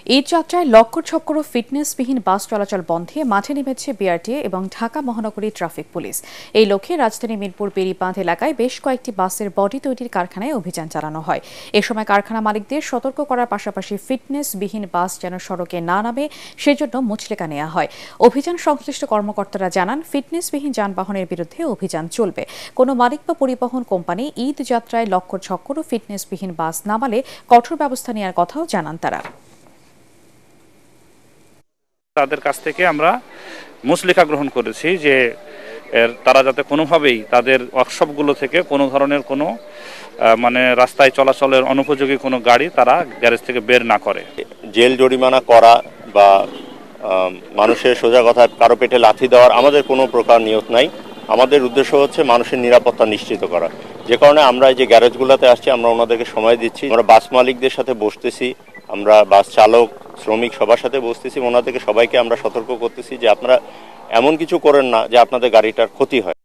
ঈদ যাত্রায় লক্কর ছক্কর ও ফিটনেসবিহীন বাস চলাচল বন্ধে মাঠে নেমেছে বিআরটিএ এবং ঢাকা মহানগরী ট্রাফিক পুলিশ। এই লক্ষ্যে রাজধানী মিরপুর বেড়িবাঁধ এলাকায় বেশ কয়েকটি বাসের বডি তৈরির কারখানায় অভিযান চালানো হয়। এ সময় কারখানা মালিকদের সতর্ক করার পাশাপাশি ফিটনেসবিহীন বাস যেন সড়কে না নামে সেজন্য মুচলেকা নেওয়া হয়। অভিযান সংশ্লিষ্ট কর্মকর্তারা জানান, ফিটনেসবিহীন যানবাহনের বিরুদ্ধে অভিযান চলবে। কোনো মালিক বা পরিবহন কোম্পানি ঈদ যাত্রায় লক্কর ছক্কর ও ফিটনেসবিহীন বাস নামালে কঠোর ব্যবস্থা নেওয়ার কথাও জানান তারা। তাদের কাছ থেকে আমরা মুচলেকা গ্রহণ করেছি যে তারা যাতে কোনোভাবেই তাদের ওয়ার্কশপগুলো থেকে কোনো ধরনের কোনো রাস্তায় চলাচলের অনুপযোগী কোনো গাড়ি তারা গ্যারেজ থেকে বের না করে। জেল জরিমানা করা বা মানুষের সোজা কথা কারো পেটে লাথি দেওয়ার আমাদের কোনো প্রকার নিয়ত নাই। আমাদের উদ্দেশ্য হচ্ছে মানুষের নিরাপত্তা নিশ্চিত করা। যে কারণে আমরা এই যে গ্যারেজগুলোতে আসছি, আমরা ওনাদেরকে সময় দিচ্ছি। আমরা বাস মালিকদের সাথে বসতেছি, আমরা বাস চালক শ্রমিক সবার সাথে বসতেছি, ওনাদেরকে সবাইকে আমরা সতর্ক করতেছি যে আপনারা এমন কিছু করেন না যে আপনাদের গাড়িটার ক্ষতি হয়।